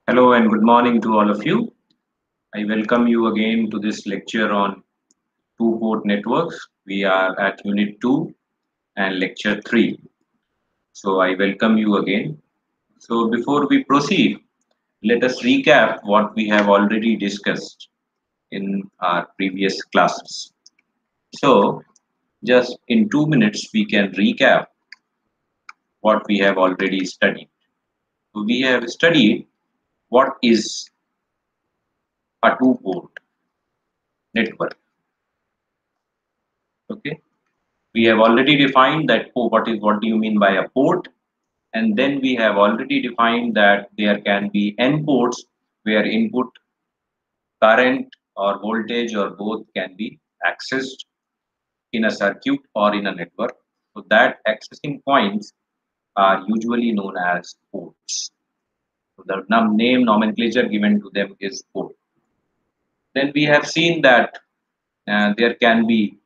Hello and good morning to all of you. I welcome you again to this lecture on two-port networks. We are at Unit 2 and Lecture 3. So I welcome you again. So before we proceed, let us recap what we have already discussed in our previous classes. So just in 2 minutes, we can recap what we have already studied. So we have studied what is a two-port network. Okay. We have already defined that what do you mean by a port, and then we have already defined that there can be n ports where input current or voltage or both can be accessed in a circuit or in a network. So that accessing points are usually known as ports. So the name nomenclature given to them is port. Then we have seen that there can be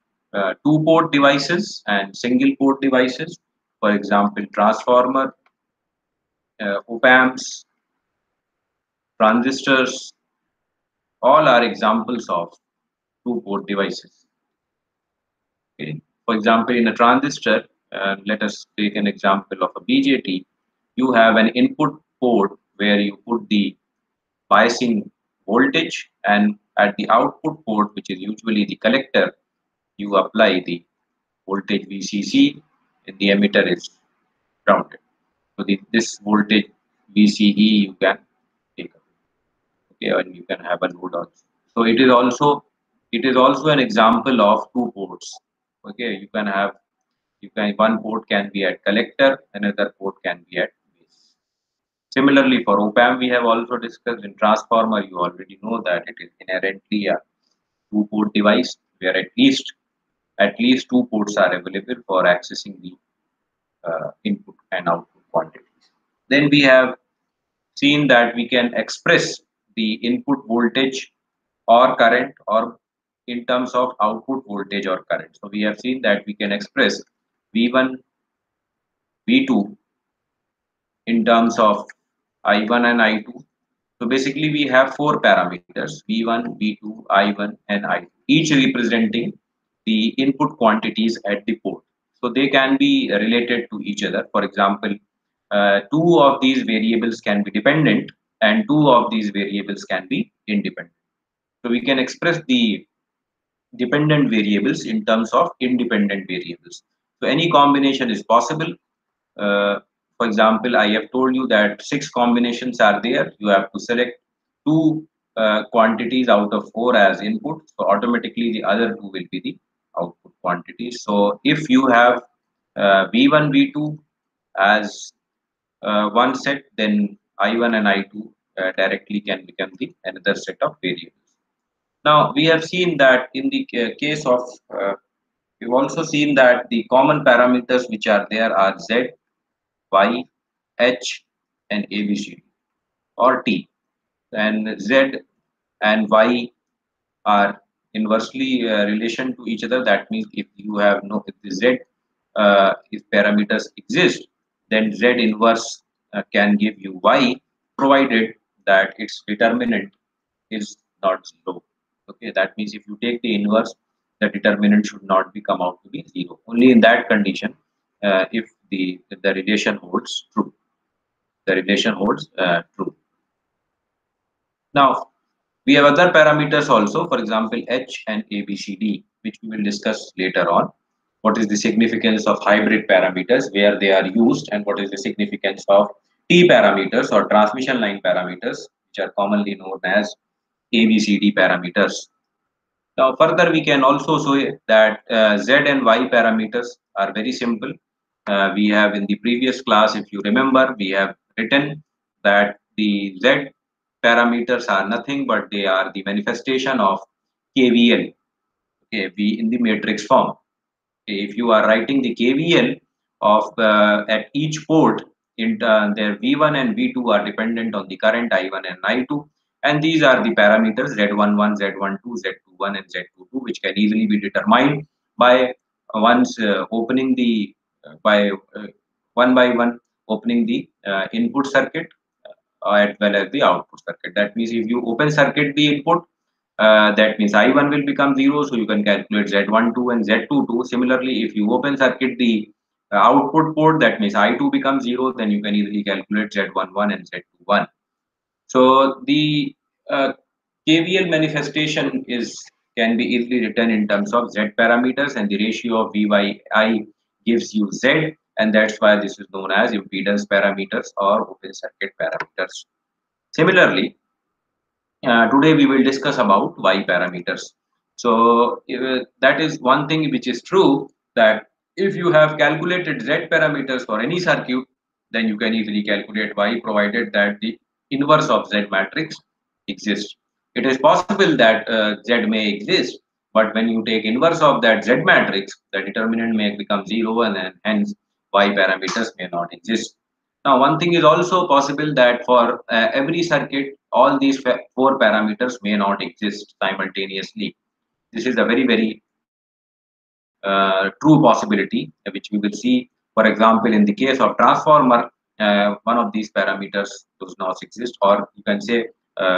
two port devices and single port devices. For example, transformer, op amps, transistors, all are examples of two port devices. Okay. For example, in a transistor, let us take an example of a BJT. You have an input port where you put the biasing voltage, and at the output port, which is usually the collector, you apply the voltage VCC, and the emitter is grounded. So this voltage VCE you can take up, okay, and you can have a load also. So it is also an example of two ports. Okay, you can one port can be at collector, another port can be at base. Similarly, for op amp, we have also discussed in transformer. You already know that it is inherently a two port device where at least two ports are available for accessing the input and output quantities. Then we have seen that we can express the input voltage or current or in terms of output voltage or current. So we have seen that we can express V1, V2 in terms of I1 and I2. So basically we have four parameters V1, V2, I1 and I2, each representing the input quantities at the port. So they can be related to each other. For example, two of these variables can be dependent and two of these variables can be independent. So we can express the dependent variables in terms of independent variables. So any combination is possible. For example, I have told you that six combinations are there. You have to select two quantities out of four as input. So automatically the other two will be the output quantities. So if you have V1, V2 as one set, then I1 and I2 directly can become the another set of variables. Now we have seen that in the case of we've also seen that the common parameters which are there are Z, Y, H, and ABCD or T. And Z and Y are inversely relation to each other. That means if you have no if the Z if parameters exist, then Z inverse can give you Y, provided that its determinant is not zero. Okay, that means if you take the inverse, the determinant should not be come out to be zero. Only in that condition, if the relation holds true, the relation holds true. Now we have other parameters also, for example, H and ABCD, which we will discuss later on. What is the significance of hybrid parameters, where they are used, and what is the significance of T parameters or transmission line parameters, which are commonly known as ABCD parameters. Now, further, we can also show that Z and Y parameters are very simple. We have in the previous class, if you remember, we have written that the Z parameters are nothing but they are the manifestation of KVL, okay, V in the matrix form. Okay, if you are writing the KVL of at each port, their V1 and V2 are dependent on the current I1 and I2, and these are the parameters Z11, Z12, Z21, and Z22, which can easily be determined by once opening the by one by one opening the input circuit as well as the output circuit. That means if you open circuit the input, that means I1 will become 0, so you can calculate Z12 and Z22. Similarly, if you open circuit the output port, that means I2 becomes 0, then you can easily calculate Z11 and Z21. So the KVL manifestation is can be easily written in terms of Z parameters, and the ratio of V by I gives you Z, and that's why this is known as impedance parameters or open circuit parameters. Similarly, today we will discuss about Y parameters. So that is one thing which is true, that if you have calculated Z parameters for any circuit, then you can easily calculate Y, provided that the inverse of Z matrix exists. It is possible that Z may exist, but when you take inverse of that Z matrix, the determinant may become 0, and then hence Y parameters may not exist. Now, one thing is also possible that for every circuit, all these four parameters may not exist simultaneously. This is a very true possibility, which we will see. For example, in the case of transformer, one of these parameters does not exist, or you can say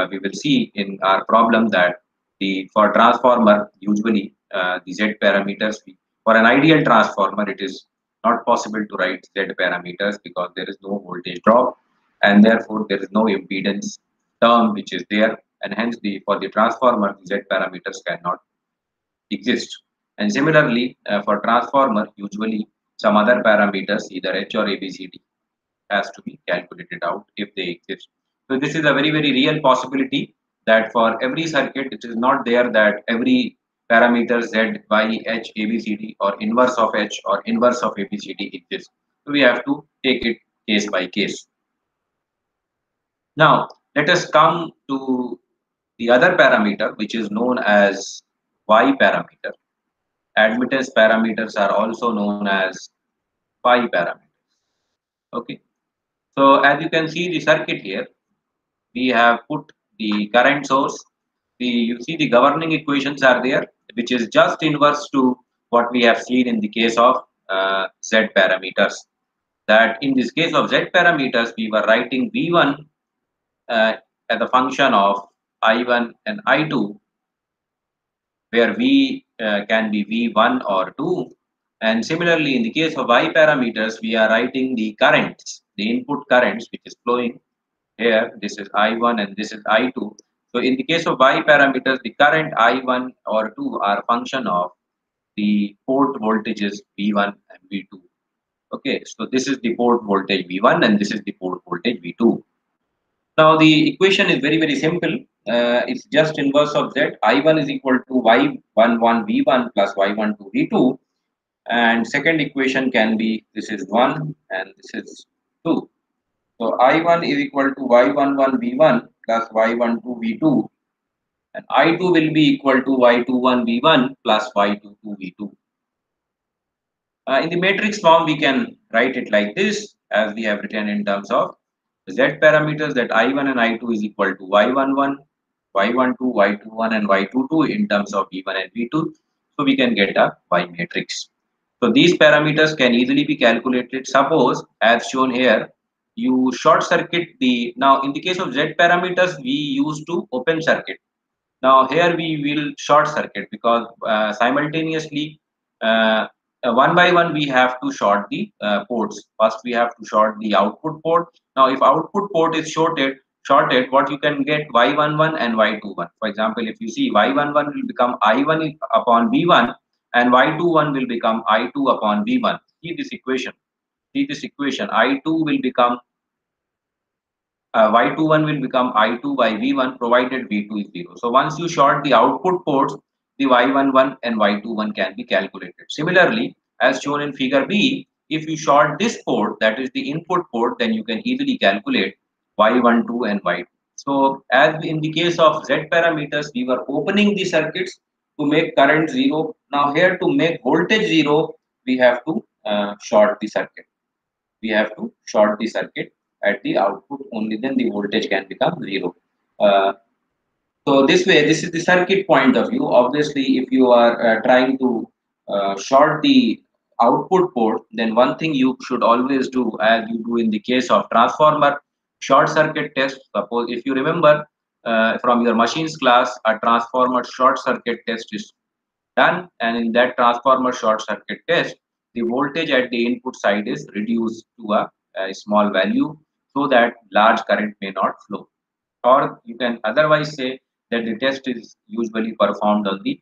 we will see in our problem that the for transformer usually the Z parameters, for an ideal transformer it is not possible to write Z parameters because there is no voltage drop, and therefore there is no impedance term which is there, and hence the for the transformer the Z parameters cannot exist. And similarly, for transformer, usually some other parameters, either H or ABCD, has to be calculated out if they exist. So this is a very real possibility that for every circuit, it is not there that every parameter Z, Y, H, ABCD, or inverse of H or inverse of ABCD exists. So we have to take it case by case. Now, let us come to the other parameter, which is known as Y parameter. Admittance parameters are also known as pi parameters. Okay, so as you can see the circuit here, we have put the current source. You see the governing equations are there, which is just inverse to what we have seen in the case of Z parameters. That in this case of Z parameters, we were writing V1 as a function of I1 and I2, where V can be V1 or 2. And similarly, in the case of Y parameters, we are writing the currents, the input currents, which is flowing here. This is I1 and this is I2. So in the case of Y parameters, the current I1 or 2 are function of the port voltages V1 and V2. Okay, so this is the port voltage V1 and this is the port voltage V2. Now the equation is very simple. It's just inverse of Z. I1 is equal to Y11 V1 plus Y12 V2. And second equation can be, this is 1 and this is 2. So I1 is equal to Y11 V1 plus Y12 V2. And I2 will be equal to Y21 V1 plus Y22 V2. In the matrix form, we can write it like this, as we have written in terms of Z parameters, that I1 and I2 is equal to Y11, Y12, Y21, and Y22 in terms of V1 and V2. So we can get a Y matrix. So these parameters can easily be calculated. Suppose, as shown here, you short circuit the, now in the case of Z parameters, we used to open circuit. Now here we will short circuit because simultaneously one by one we have to short the ports. First we have to short the output port. Now if output port is shorted, what you can get Y11 and Y21. For example, if you see Y11 will become I1 upon V1 and Y21 will become I2 upon V1. See this equation. See this equation. I2 will become Y21 will become I2 by V1 provided V2 is 0. So once you short the output ports, the Y11 and Y21 can be calculated. Similarly, as shown in figure B, if you short this port, that is the input port, then you can easily calculate Y12 and Y2. So as in the case of Z parameters, we were opening the circuits to make current 0. Now here to make voltage 0, we have to short the circuit. We have to short the circuit at the output, only then the voltage can become 0. So this way, this is the circuit point of view. Obviously, if you are trying to short the output port, then one thing you should always do, as you do in the case of transformer, Short circuit test, suppose if you remember from your machines class, a transformer short circuit test is done, and in that transformer short circuit test, the voltage at the input side is reduced to a small value so that large current may not flow. Or you can otherwise say that the test is usually performed on the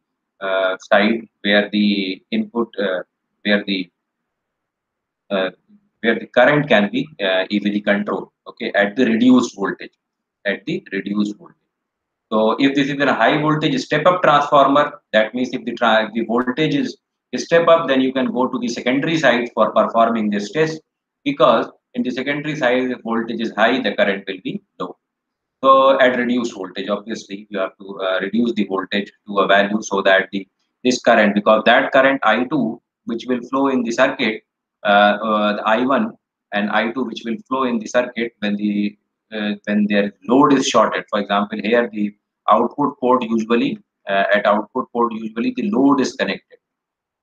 side where the input where the uh, where the current can be easily controlled, okay, at the reduced voltage, at the reduced voltage. So if this is a high voltage step up transformer, that means if the voltage is step up, then you can go to the secondary side for performing this test, because in the secondary side the voltage is high, the current will be low. So at reduced voltage, obviously you have to reduce the voltage to a value so that the this current, because that current I2 which will flow in the circuit, the I1 and I2 which will flow in the circuit when their load is shorted. For example, here the output port usually at output port usually the load is connected.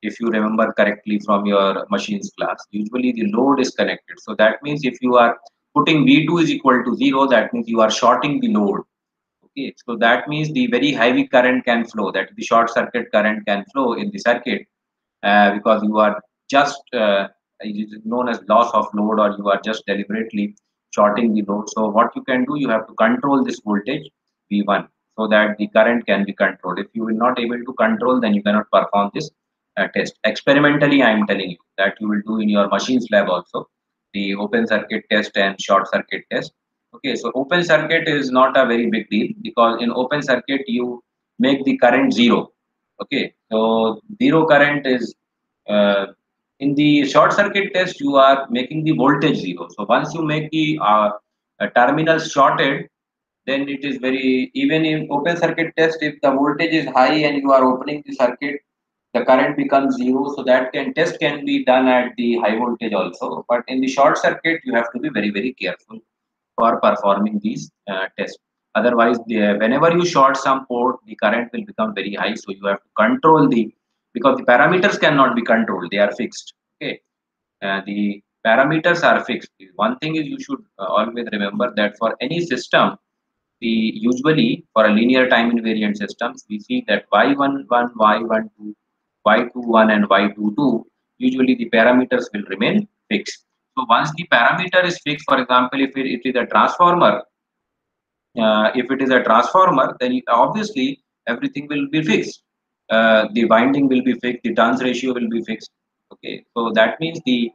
If you remember correctly from your machines class, usually the load is connected. So that means if you are putting V2 is equal to 0, that means you are shorting the load. Okay, so that means the very heavy current can flow, that the short circuit current can flow in the circuit, because you are just it is known as loss of load, or you are just deliberately shorting the load. So what you can do, you have to control this voltage V1 so that the current can be controlled. If you will not able to control, then you cannot perform this test. Experimentally, I am telling you that you will do in your machines lab also, the open circuit test and short circuit test. Okay, so open circuit is not a very big deal, because in open circuit you make the current zero. Okay, so zero current is uh, in the short circuit test, you are making the voltage zero. So once you make the terminal shorted, then it is very, even in open circuit test, if the voltage is high and you are opening the circuit, the current becomes zero. So that test can be done at the high voltage also. But in the short circuit, you have to be very careful for performing these tests. Otherwise, whenever you short some port, the current will become very high. So you have to control the, because the parameters cannot be controlled; they are fixed. Okay, the parameters are fixed. One thing is you should always remember that for any system, we usually for a linear time invariant systems, we see that y11, y12, y21, and y22, usually the parameters will remain fixed. So once the parameter is fixed, for example, if it is a transformer, if it is a transformer, then obviously everything will be fixed. The winding will be fixed, the turns ratio will be fixed. Okay, so that means the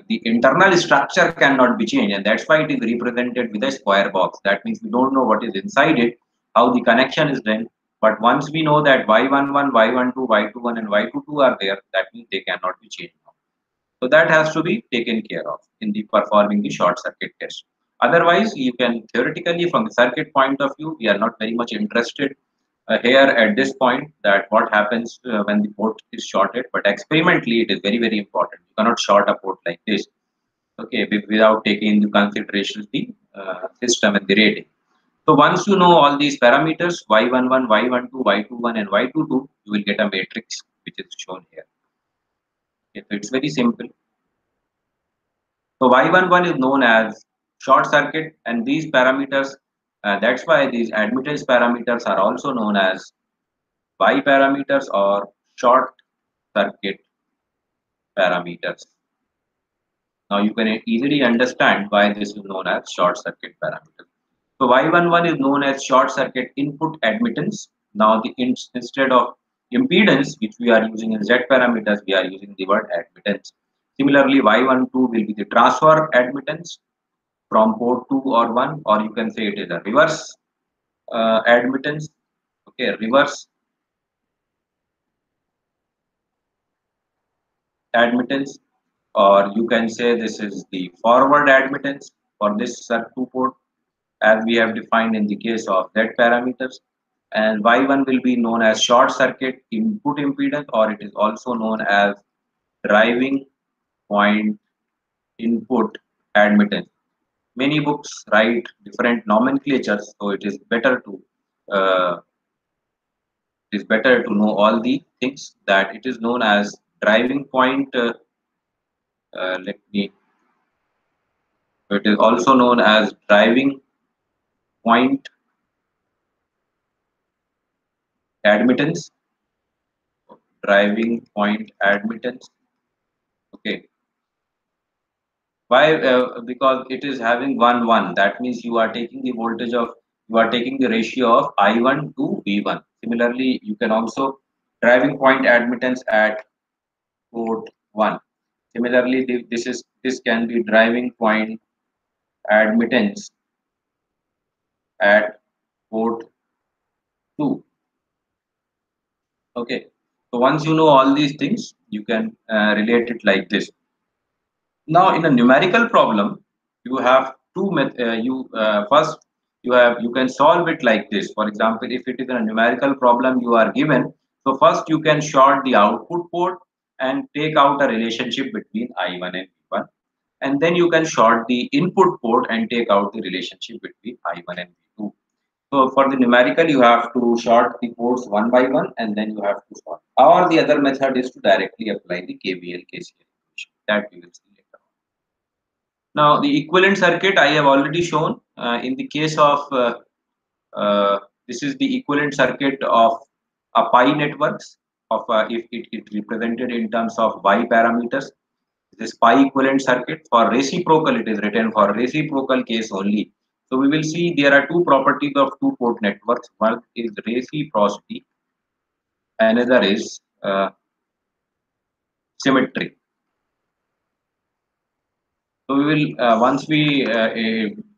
internal structure cannot be changed, and that's why it is represented with a square box. That means we don't know what is inside it, how the connection is done. But once we know that y11, y12, y21, and y22 are there, that means they cannot be changed now. So that has to be taken care of in the performing the short circuit test. Otherwise, you can theoretically, from the circuit point of view, we are not very much interested here at this point that what happens when the port is shorted. But experimentally, it is very important. You cannot short a port like this, okay, without taking into consideration the system and the rating. So once you know all these parameters, y11, y12, y21, and y22, you will get a matrix which is shown here. Okay, so it's very simple. So Y11 is known as short circuit, and these parameters, that's why these admittance parameters are also known as Y parameters or short circuit parameters. Now you can easily understand why this is known as short circuit parameters. So Y11 is known as short circuit input admittance. Now instead of impedance, which we are using in Z parameters, we are using the word admittance. Similarly, Y12 will be the transfer admittance from port 2 or 1, or you can say it is a reverse admittance. Okay, reverse admittance, or you can say this is the forward admittance for this sub 2 port, as we have defined in the case of Z parameters. And Y1 will be known as short circuit input impedance, or it is also known as driving point input admittance. Many books write different nomenclatures, so uh, it is better to know all the things that it is known as driving point. Let me So it is also known as driving point admittance, driving point admittance. Okay, why? Because it is having 1 1. That means you are taking the voltage of, you are taking the ratio of I1 to V1. Similarly, you can also driving point admittance at port 1. Similarly, this can be driving point admittance at port 2. Okay. So once you know all these things, you can relate it like this. Now, in a numerical problem, you have two you first you can solve it like this. For example, if it is a numerical problem you are given, so first you can short the output port and take out a relationship between I1 and V1, and then you can short the input port and take out the relationship between I1 and V2. So for the numerical, you have to short the ports one by one, and then you have to sort. Or the other method is to directly apply the KVL KCL equation that we will see later. Now, the equivalent circuit I have already shown. In the case of this is the equivalent circuit of a pi networks of if it represented in terms of y parameters. This pi equivalent circuit for reciprocal, it is written for reciprocal case only. So we will see there are two properties of two port networks. One is reciprocity, another is symmetry. So we will once we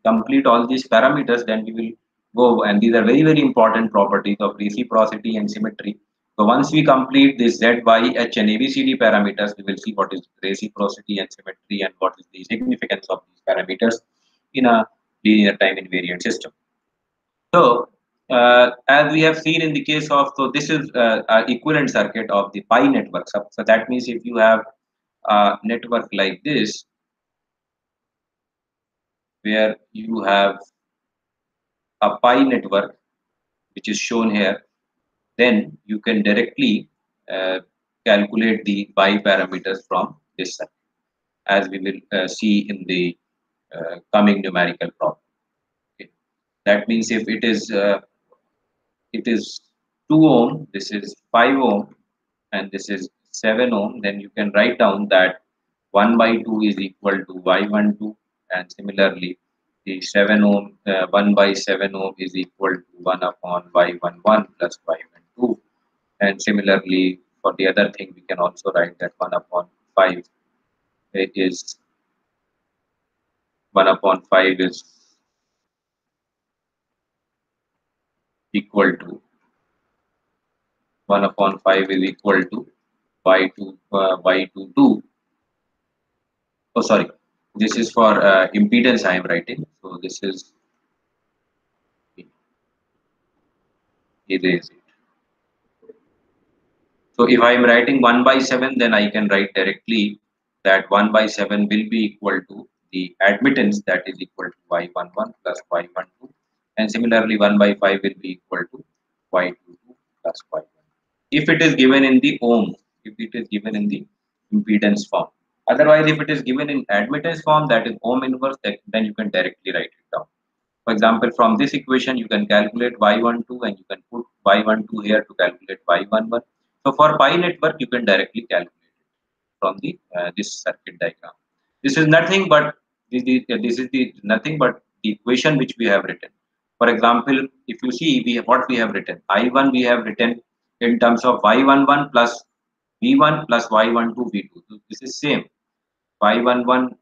complete all these parameters, then we will go, and these are very very important properties of reciprocity and symmetry. So once we complete this Z, Y, H, and ABCD parameters, we will see what is reciprocity and symmetry and what is the significance of these parameters in a linear time invariant system. So as we have seen in the case of, so this is equivalent circuit of the pi network. So that means if you have a network like this, where you have a pi network which is shown here, then you can directly calculate the pi parameters from this circuit, as we will see in the coming numerical problem. Okay. That means if it is 2 ohm, this is 5 ohm, and this is 7 ohm, then you can write down that 1 by 2 is equal to y12, and similarly the 7 ohm 1 by 7 ohm is equal to 1 upon y11 plus y12, and similarly for the other thing we can also write that 1 upon 5 is 1 upon 5 is equal to 1 upon 5 is equal to y22. Oh, sorry. This is for impedance I am writing. So this is erase it. So if I am writing 1 by 7, then I can write directly that 1 by 7 will be equal to the admittance, that is equal to y11 plus y12. And similarly 1 by 5 will be equal to y22 plus y12. If it is given in the ohm, if it is given in the impedance form. Otherwise, if it is given in admittance form, that is ohm inverse, then you can directly write it down. For example, from this equation, you can calculate y12 and you can put y12 here to calculate y11. So for pi network, you can directly calculate it from the this circuit diagram. This is nothing but this is the nothing but the equation which we have written. For example, if you see what we have written, I1 we have written in terms of y11 plus v1 plus y12 v2. So this is same y11.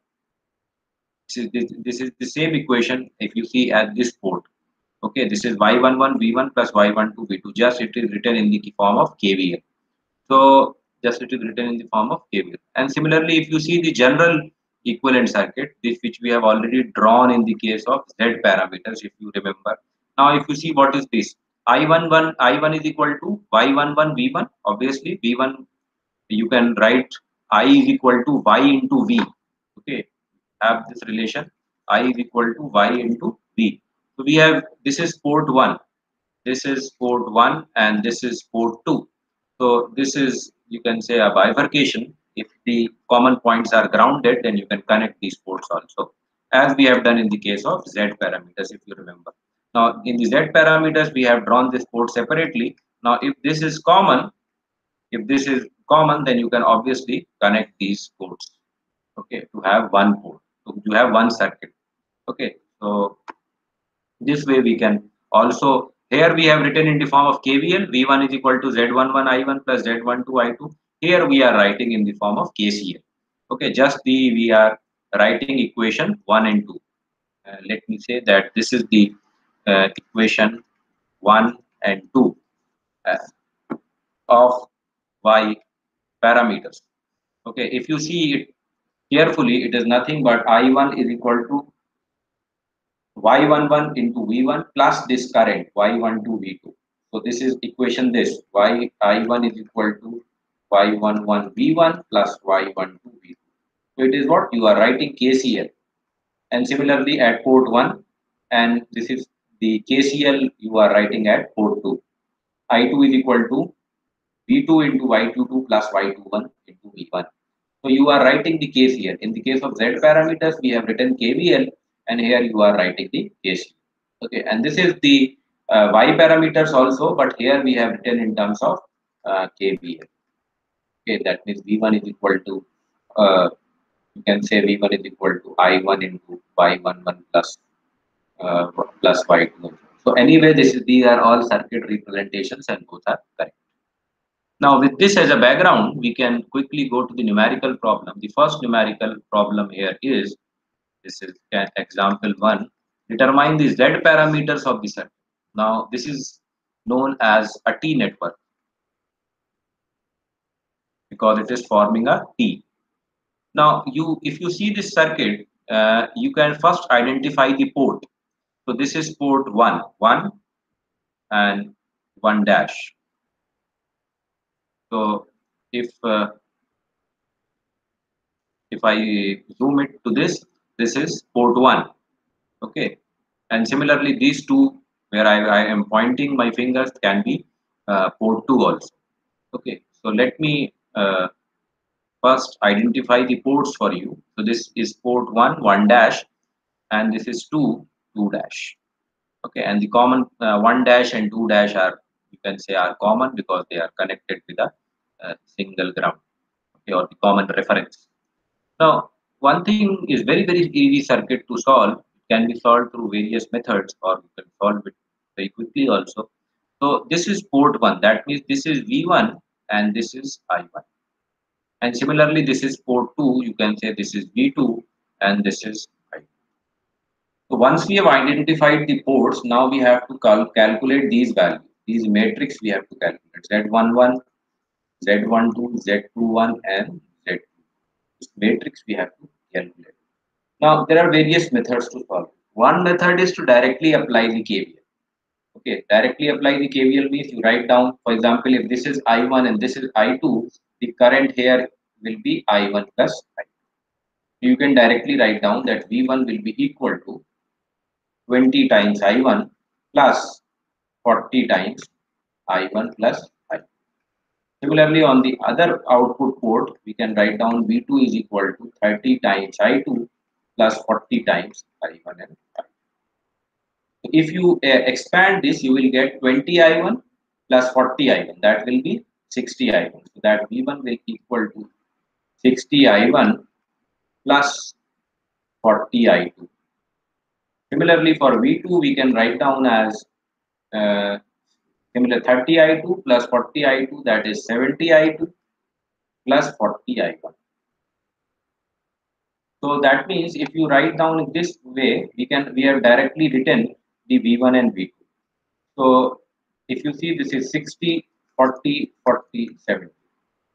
This is the same equation if you see at this port. Okay, this is y11 v1 plus y12 v2. Just it is written in the form of KVL. So just it is written in the form of KVL. And similarly, if you see the general equivalent circuit, this which we have already drawn in the case of Z parameters, if you remember. Now, if you see what is this, I1 is equal to y11 v1. Obviously, v1 you can write I is equal to y into v. Okay, have this relation I is equal to y into v. So we have, this is port 1, this is port 1, and this is port 2. So this is, you can say, a bifurcation. If the common points are grounded, then you can connect these ports also. as we have done in the case of Z parameters, if you remember. Now, in the Z parameters, we have drawn this port separately. Now, if this is common, then you can obviously connect these ports, okay, to have one port, to have one circuit. Okay, so this way we can also, here we have written in the form of KVL, V1 is equal to Z11 I1 plus Z12 I2. Here we are writing in the form of KCL. Okay, just we are writing equation 1 and 2. Let me say that this is the equation 1 and 2 uh, of Y parameters. Okay, if you see it carefully, it is nothing but I1 is equal to Y11 into V1 plus this current Y12 V2. So this is equation this Y I1 is equal to Y11 V1 plus Y12 V2. So it is what you are writing KCL, and similarly at port 1, and this is the KCL you are writing at port 2. I2 is equal to V2 into Y22 plus Y21 into V1. So you are writing the KCL. In the case of Z parameters, we have written KVL, and here you are writing the KCL. Okay, and this is the Y parameters also, but here we have written in terms of KVL. Okay, that means V1 is equal to, you can say V1 is equal to I1 into Y11 plus Y2. So anyway, these are all circuit representations, and both are correct. Now, with this as a background, we can quickly go to the numerical problem. The first numerical problem here is, this is example 1. Determine the Z parameters of the circuit. Now, this is known as a T network because it is forming a T. Now, if you see this circuit, you can first identify the port. So this is port 1 and 1 dash. So if I zoom it to this is port 1. Okay, and similarly these two where I am pointing my fingers can be port 2 also. Okay, so let me first identify the ports for you. So this is port 1 dash, and this is 2 dash. Okay, and the common 1 dash and 2 dash are, you can say, are common because they are connected with a single ground, okay, or the common reference. Now, one thing is very easy circuit to solve. It can be solved through various methods, or you can solve it very quickly also. So this is port 1. That means this is V1 and this is I1. And similarly, this is port 2. You can say this is V2 and this is I2. So once we have identified the ports, now we have to calculate these values. These matrix we have to calculate. Z11, Z12, Z21, and Z2. This matrix we have to calculate. Now, there are various methods to solve. One method is to directly apply the KVL. Okay, directly apply the KVL means you write down, for example, if this is I1 and this is I2, the current here will be I1 plus I2. You can directly write down that V1 will be equal to 20 times I1 plus 40 times I1 plus I2. Similarly, on the other output port, we can write down V2 is equal to 30 times I2 plus 40 times I1 and I2. If you expand this, you will get 20 I1 plus 40 I1. That will be 60 I1. So that V1 will equal to 60 I1 plus 40 I2. Similarly, for V2, we can write down as similar 30 I2 plus 40 I2, that is 70 I2 plus 40 I1. So that means if you write down in this way, we have directly written the V1 and V2. So if you see, this is 60, 40, 40, 70.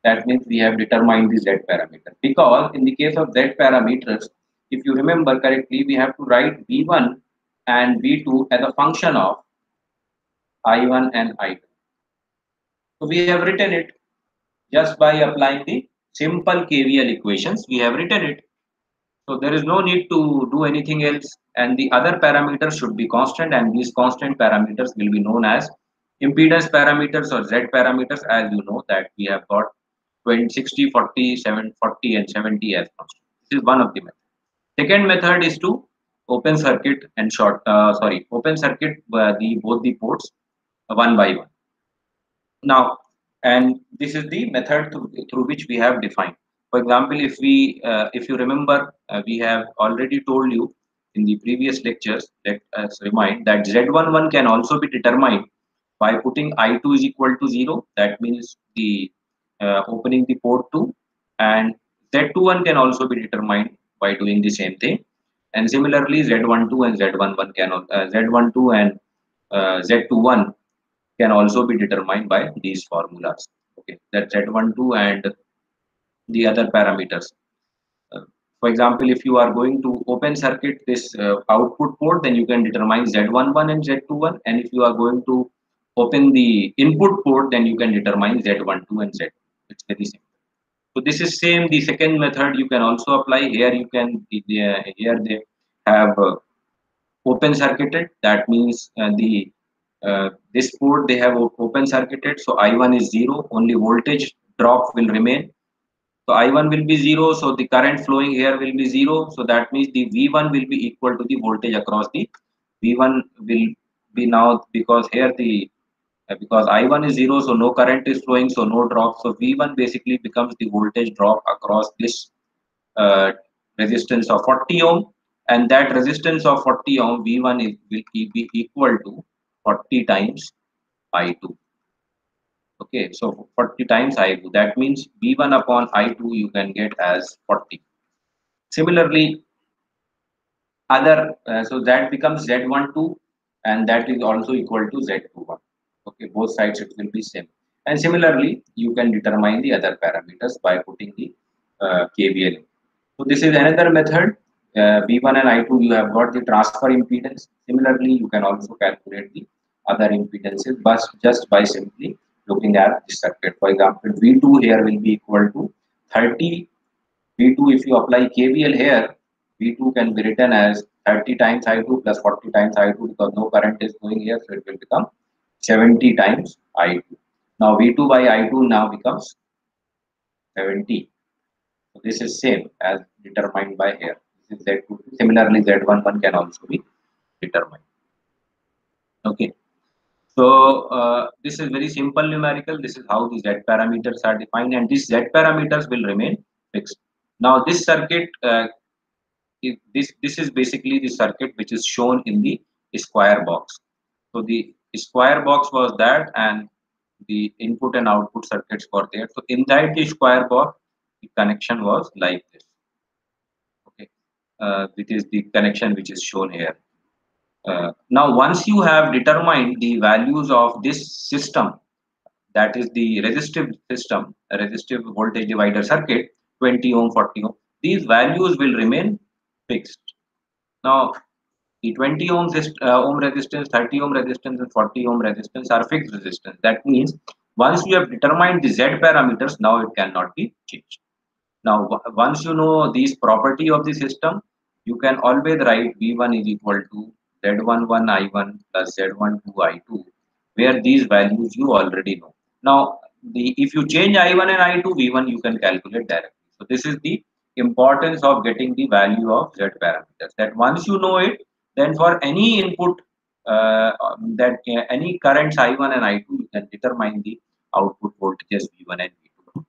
That means we have determined the Z parameter. Because in the case of Z parameters, if you remember correctly, we have to write V1 and V2 as a function of I1 and I2. So we have written it just by applying the simple KVL equations. We have written it. So there is no need to do anything else, and the other parameters should be constant, and these constant parameters will be known as impedance parameters or Z parameters. As you know that we have got 20, 60, 40, 7, 40 and 70 as constant. This is one of the methods. Second method is to open circuit and open circuit the both the ports one by one. Now, and this is the method through which we have defined. For example, if you remember, we have already told you in the previous lectures, let us remind that Z11 can also be determined by putting I2 is equal to 0. That means the opening the port 2, and Z21 can also be determined by doing the same thing. And similarly, Z12 and Z12 and Z21 can also be determined by these formulas. Okay, that Z12 and the other parameters. Uh, for example, if you are going to open circuit this output port, then you can determine Z11 and Z21. And if you are going to open the input port, then you can determine Z12 and Z. It's very simple. So this is same. The second method you can also apply here. You can here they have open circuited. That means the this port they have open circuited. So I1 is 0. Only voltage drop will remain. So I1 will be 0. So the current flowing here will be 0. So that means the V1 will be equal to the voltage across the V1 will be now, because here the because I1 is 0, so no current is flowing, so no drop. So V1 basically becomes the voltage drop across this uh, resistance of 40 ohm, and that resistance of 40 ohm V1 will be equal to 40 times I2. Okay, so 40 times I2, that means V1 upon I2 you can get as 40. Similarly, other so that becomes Z12, and that is also equal to Z21. Okay, both sides it will be same. And similarly, you can determine the other parameters by putting the KVL. So this is another method. V1 and I2, you have got the transfer impedance. Similarly, you can also calculate the other impedances, but just by simply looking at the circuit. For example, V2 here will be equal to 30. V2, if you apply KVL here, V2 can be written as 30 times I2 plus 40 times I2, because no current is going here, so it will become 70 times I2. Now V2 by I2 now becomes 70. So this is same as determined by here. This is Z2. Similarly, Z11 can also be determined. Okay. So this is very simple numerical. This is how the Z parameters are defined, and these Z parameters will remain fixed. Now this circuit, this is basically the circuit which is shown in the square box. So the square box was that, and the input and output circuits were there. So in that the square box, the connection was like this. Okay, which is the connection which is shown here. Now, once you have determined the values of this system, that is the resistive system, a resistive voltage divider circuit, 20 ohm, 40 ohm, these values will remain fixed. Now, the 20 ohm resistance, 30 ohm resistance, and 40 ohm resistance are fixed resistance. That means once you have determined the Z parameters, now it cannot be changed. Now, once you know these property of the system, you can always write V1 is equal to Z11 I1 plus Z12 I2, where these values you already know. Now, if you change I1 and I2, V1 you can calculate directly. So this is the importance of getting the value of Z parameters. That once you know it, then for any input any currents I1 and I2, you can determine the output voltages V1 and V2.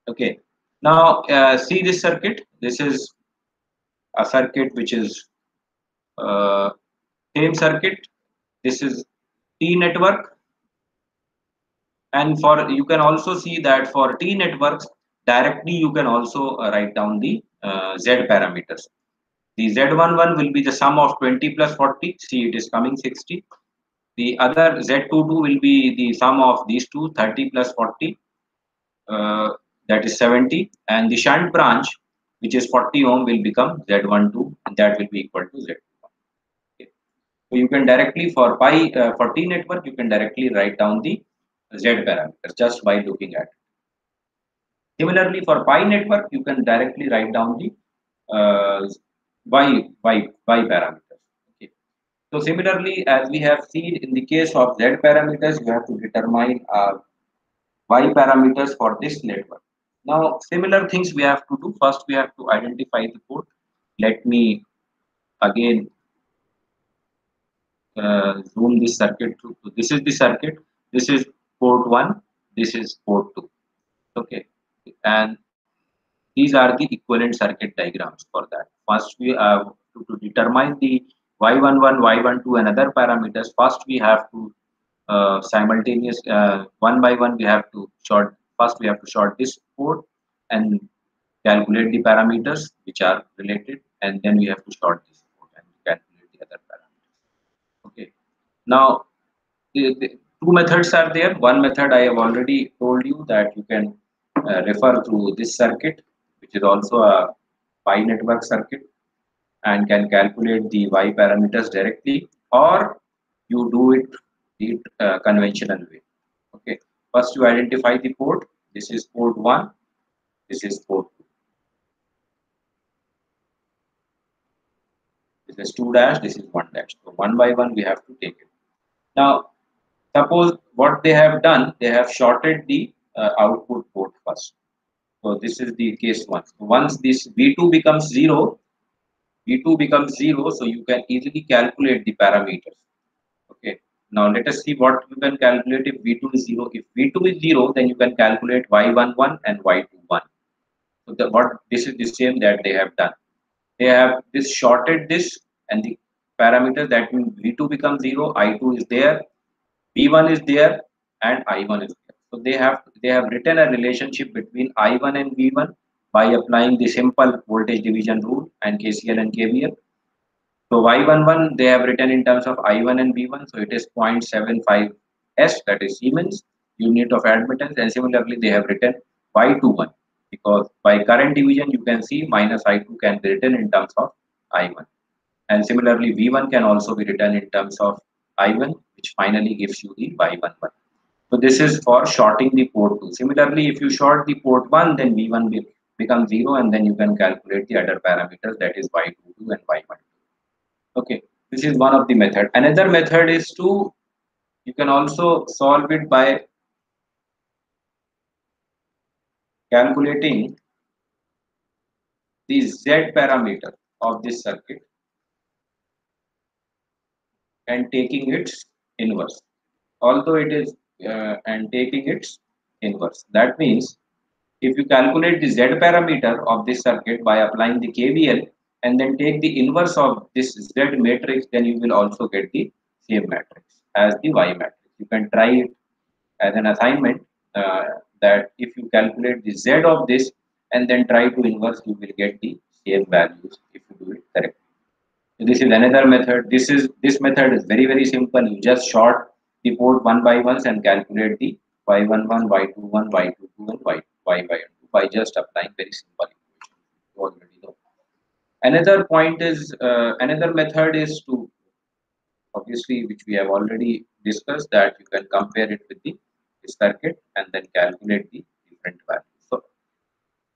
Okay. Now see this circuit. This is a circuit which is uh, same circuit. This is T network, and for you can also see that for T networks directly you can also write down the Z parameters. The Z11 will be the sum of 20 plus 40. See, it is coming 60. The other Z22 will be the sum of these two, 30 plus 40. That is 70, and the shunt branch, which is 40 ohm, will become Z12, and that will be equal to Z21. Okay. So you can directly for T network you can directly write down the Z parameters just by looking at it. Similarly, for pi network you can directly write down the uh, y parameters. Okay. So similarly, as we have seen in the case of Z parameters, you have to determine y parameters for this network. Now, similar things we have to do. First, we have to identify the port. Let me again zoom this circuit to, this is the circuit, this is port 1, this is port 2. Okay, and these are the equivalent circuit diagrams for that. First we have to determine the y11 y12 and other parameters. First we have to simultaneous one by one we have to short, first we have to short this port and calculate the parameters which are related, and then we have to short this port and calculate the other parameters. Okay, now the two methods are there. One method I have already told you that you can refer to this circuit, which is also a pi network circuit, and can calculate the y parameters directly, or you do it the conventional way. Okay, first you identify the port. This is port 1, this is port 2, this is 2 dash, this is 1 dash. So one by one we have to take it. Now suppose what they have done, they have shorted the output port first. So this is the case 1. So once this v2 becomes 0, v2 becomes 0, so you can easily calculate the parameters. Okay, now let us see what you can calculate if v2 is 0. If v2 is 0, then you can calculate y11 and y21. So what this is the same that they have done. They have this shorted this, and the parameters, that means v2 becomes 0, i2 is there, v1 is there, and i1 is there. So they have written a relationship between i1 and v1 by applying the simple voltage division rule and KCL and KVL. So y11 they have written in terms of I1 and V1, so it is 0.75 S, that is Siemens unit of admittance, and similarly they have written y21, because by current division you can see minus I2 can be written in terms of I1, and similarly V1 can also be written in terms of I1, which finally gives you the y11. So this is for shorting the port 2. Similarly, if you short the port 1, then V1 becomes 0, and then you can calculate the other parameters, that is y22 and y12. Okay, this is one of the method. Another method is to, you can also solve it by calculating the Z parameter of this circuit and taking its inverse. Although it is and taking its inverse. That means if you calculate the Z parameter of this circuit by applying the KVL and then take the inverse of this Z matrix, then you will also get the same matrix as the Y matrix. You can try it as an assignment, that if you calculate the Z of this and then try to inverse, you will get the same values if you do it correctly. So this is another method. This method is very simple. You just short the port one by ones and calculate the y11, y21, y22, and y by 2 by just applying very simple equation. You already know. Another point is another method is to, obviously, which we have already discussed, that you can compare it with the circuit and then calculate the different values. So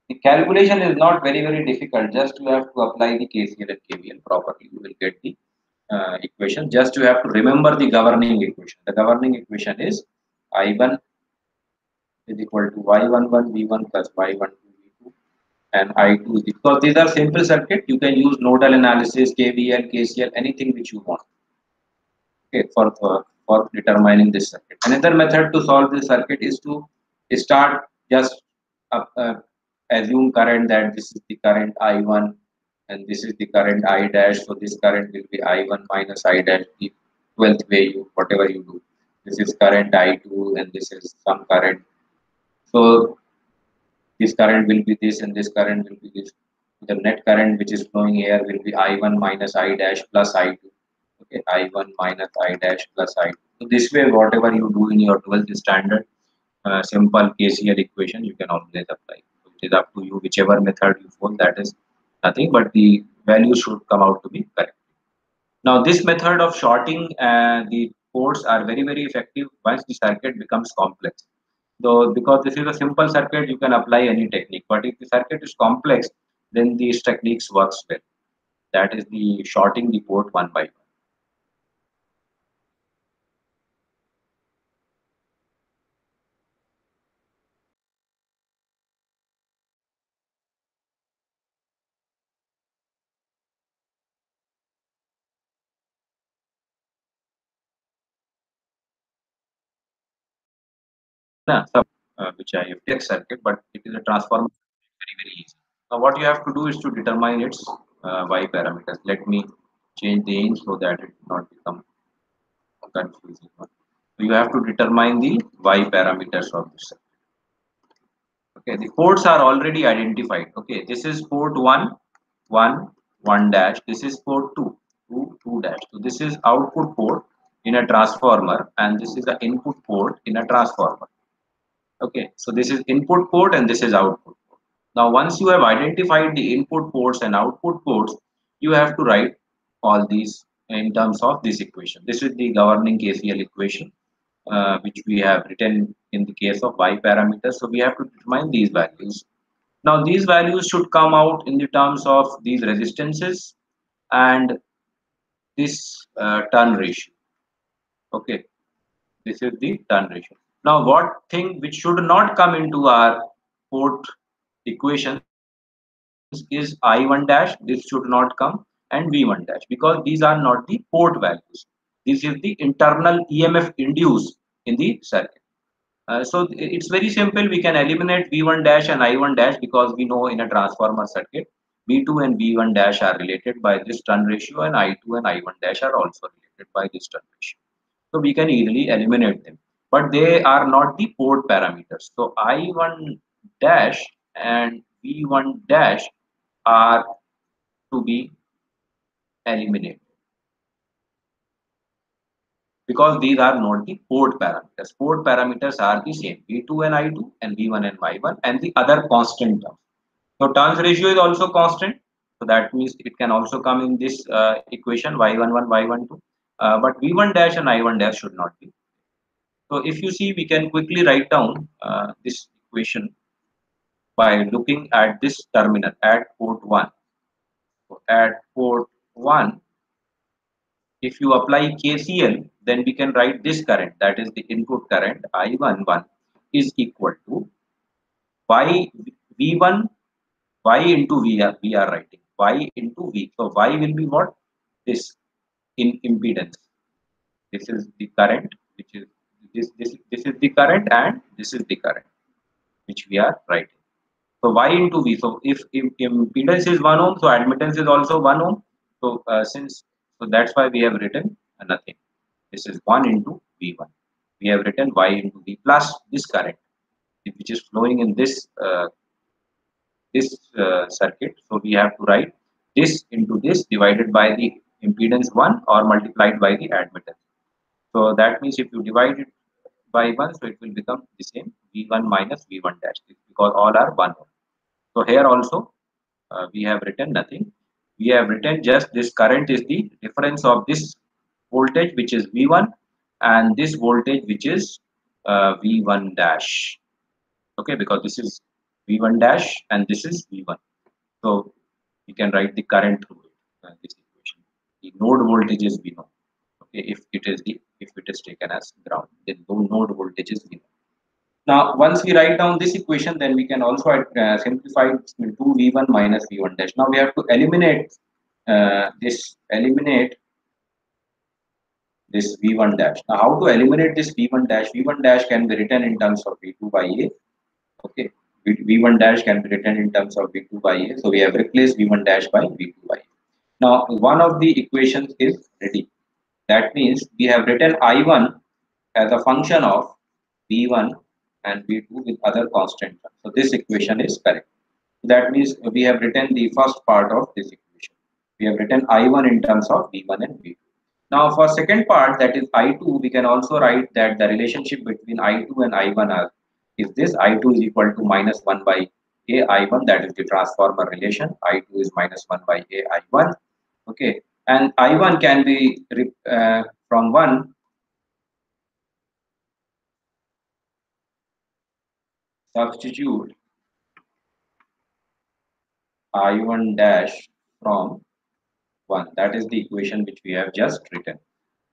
the calculation is not very difficult. Just you have to apply the KCL and KVL properly. You will get the equation. Just you have to remember the governing equation. The governing equation is I1 is equal to y11 v1 plus y12 v2, and I2 is, because these are simple circuit. You can use nodal analysis, KVL, KCL, anything which you want. Okay, for determining this circuit. Another method to solve this circuit is to start just assume current, that this is the current I1 and this is the current I dash. So this current will be I1 minus I dash, the 12th way, you whatever you do. This is current I2 and this is some current. So this current will be this and this current will be this. The net current which is flowing here will be I1 minus I dash plus I2. Okay, I1 minus I dash plus I2. So this way, whatever you do in your 12th standard simple KCL equation, you can always apply. So it is up to you, whichever method you follow, that is nothing, but the value should come out to be correct. Now, this method of shorting the ports are very effective once the circuit becomes complex. Though, because this is a simple circuit, you can apply any technique. But if the circuit is complex, then these techniques works well. That is the shorting the port one by one. which I have text circuit, but it is a transformer very easy. Now what you have to do is to determine its y parameters. Let me change the inch so that it not become confusing one. So you have to determine the y parameters of this circuit. Okay, the ports are already identified. Okay, this is port 1, 1, 1 dash. This is port 2, 2, 2 dash. So this is output port in a transformer, and this is the input port in a transformer. Okay, so this is input port and this is output port. Now, once you have identified the input ports and output ports, you have to write all these in terms of this equation. This is the governing KCL equation, which we have written in the case of y parameters. So we have to determine these values. Now, these values should come out in the terms of these resistances and this turn ratio. Okay, this is the turn ratio. Now, what thing which should not come into our port equations is I1 dash, this should not come, and V1 dash, because these are not the port values. This is the internal EMF induced in the circuit. So it's very simple. We can eliminate V1 dash and I1 dash because we know in a transformer circuit, V2 and V1 dash are related by this turn ratio, and I2 and I1 dash are also related by this turn ratio. So we can easily eliminate them, but they are not the port parameters. So I1 dash and V1 dash are to be eliminated because these are not the port parameters. Port parameters are the same, V2 and I2 and V1 and Y1 and the other constant terms. So turns ratio is also constant. So that means it can also come in this equation Y11, Y12. But V1 dash and I1 dash should not be. So if you see, we can quickly write down this equation by looking at this terminal at port 1. So at port 1, if you apply KCL, then we can write this current, that is the input current I11 is equal to Y V1 Y into we are writing Y into V. So Y will be what? This in impedance. This is the current, which is this is the current, and this is the current which we are writing. So Y into V. So if impedance is 1 ohm, so admittance is also 1 ohm. So that's why we have written nothing. This is 1 into V1. We have written Y into V plus this current, which is flowing in this circuit. So we have to write this into this divided by the impedance 1 or multiplied by the admittance. So that means if you divide it by 1, so it will become the same V1 minus V1 dash, because all are 1 ohm. So here also we have written nothing. We have written just this current is the difference of this voltage, which is V1, and this voltage, which is V1 dash. Okay, because this is V1 dash and this is V1. So we can write the current through this equation. The node voltages we know. Okay, if it is taken as ground, then node voltages we know. Now, once we write down this equation, then we can also simplify it to V1 minus V1 dash. Now we have to eliminate this V1 dash. Now, how to eliminate this V1 dash? V1 dash can be written in terms of V2 by A. Okay, V1 dash can be written in terms of V2 by A. So we have replaced V1 dash by V2 by A. Now, one of the equations is ready. That means we have written I1 as a function of V1 and V2 with other constant terms. So this equation is correct. That means we have written the first part of this equation. We have written I1 in terms of V1 and V2. Now for second part, that is I2, we can also write that the relationship between I2 and I1 is this: I2 is equal to minus 1 by A I1, that is the transformer relation. I2 is minus 1 by A I1. Okay, and I1 can be from 1 substitute I1 dash from 1. That is the equation which we have just written.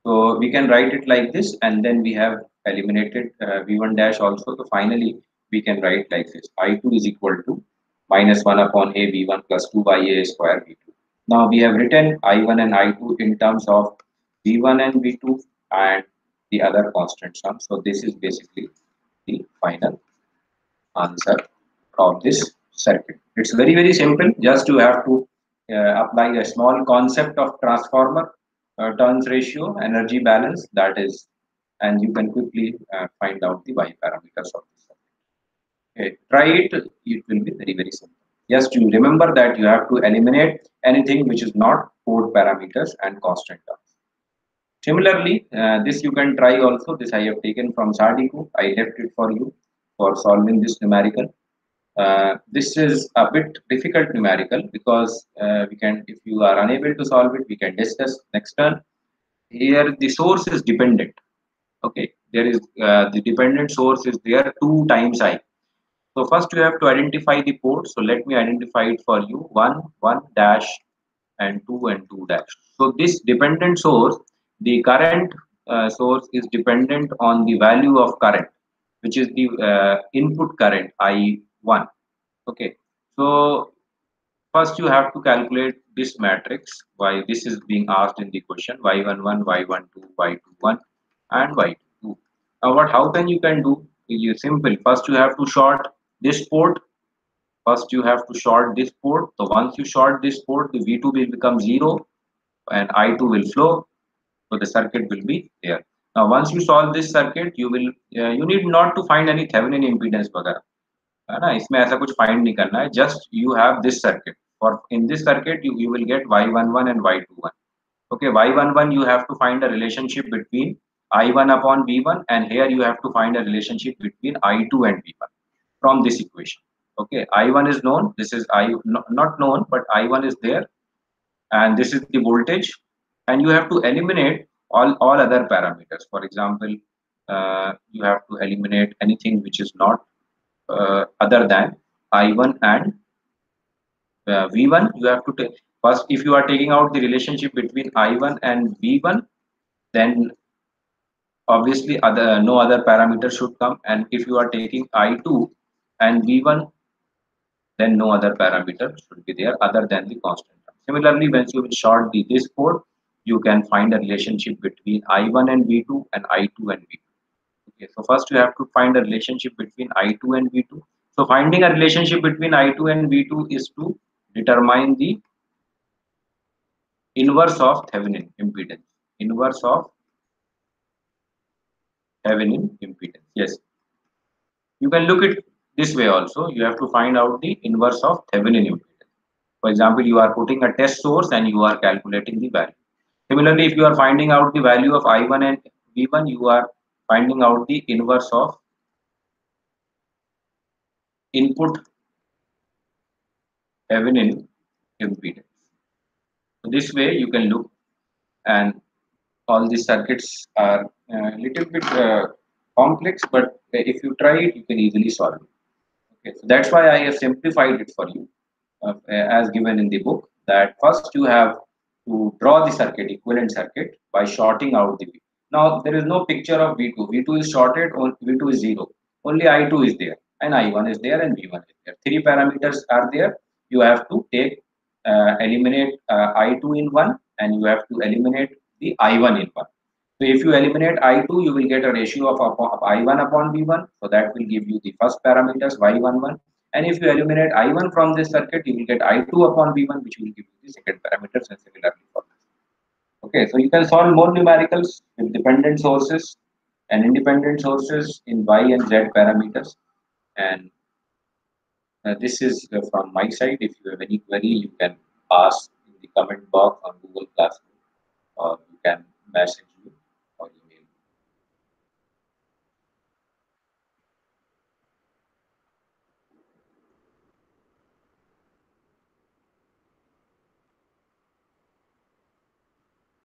So we can write it like this, and then we have eliminated V1 dash also. So finally, we can write like this: I2 is equal to minus 1 upon A V1 plus 2 by A square V2. Now we have written I1 and I2 in terms of V1 and V2 and the other constant sum. So this is basically the final answer of this circuit. It's very, very simple. Just you have to apply a small concept of transformer, turns ratio, energy balance, that is, and you can quickly find out the Y parameters of this circuit. Okay, try it, it will be very, very simple. Just you remember that you have to eliminate anything which is not code parameters and constant terms. Similarly, this you can try also. This I have taken from Sardiku. I left it for you for solving this numerical. This is a bit difficult numerical because we can, if you are unable to solve it, we can discuss next turn. Here, the source is dependent. Okay, there is the dependent source is there 2 times I. So first you have to identify the port. So let me identify it for you. 1 dash and 2 and 2 dash. So this dependent source, the current source is dependent on the value of current, which is the input current I1. Okay. So first you have to calculate this matrix. Why this is being asked in the question: y11, y12, y21, and y22. Now what? How can you can do? You simple. First you have to short this port. First you have to short this port. So once you short this port, the V2 will become 0 and I2 will flow. So the circuit will be there. Now once you solve this circuit, you will you need not to find any Thevenin impedance वगैरह, है ना, इसमें ऐसा कुछ find नहीं करना है. Just you have this circuit. For in this circuit, you will get y11 and y21. Okay, y11 you have to find a relationship between I1 upon V1, and here you have to find a relationship between I2 and V1 from this equation. Okay, I1 is known. This is not known, but I1 is there, and this is the voltage, and you have to eliminate all other parameters. For example, you have to eliminate anything which is not other than I1 and V1. You have to take first, if you are taking out the relationship between I1 and V1, then obviously no other parameter should come, and if you are taking I2 and V1, then no other parameter should be there other than the constant term. Similarly, when you will short this port, you can find a relationship between I1 and V2 and I2 and V2. Okay, so first you have to find a relationship between I2 and V2. So finding a relationship between I2 and V2 is to determine the inverse of Thevenin impedance. Inverse of Thevenin impedance. Yes, you can look it this way also. You have to find out the inverse of Thevenin impedance. For example, you are putting a test source and you are calculating the value. Similarly, if you are finding out the value of I1 and V1, you are finding out the inverse of input Thevenin impedance. So this way you can look, and all these circuits are a little bit complex, but if you try it, you can easily solve it. Okay, so that's why I have simplified it for you, as given in the book. That first you have to draw the circuit, equivalent circuit, by shorting out the V. Now there is no picture of V2. V2 is shorted, or V2 is 0. Only I2 is there, and I1 is there, and V1 is there. 3 parameters are there. You have to take eliminate I2 in one, and you have to eliminate the I1 in one. So if you eliminate I2, you will get a ratio of I1 upon V1. So that will give you the first parameters Y11. And if you eliminate I1 from this circuit, you will get I2 upon V1, which will give you the second parameters, and similarly for this. Okay, so you can solve more numericals with dependent sources and independent sources in Y and Z parameters. And this is from my side. If you have any query, you can ask in the comment box on Google Classroom, or you can message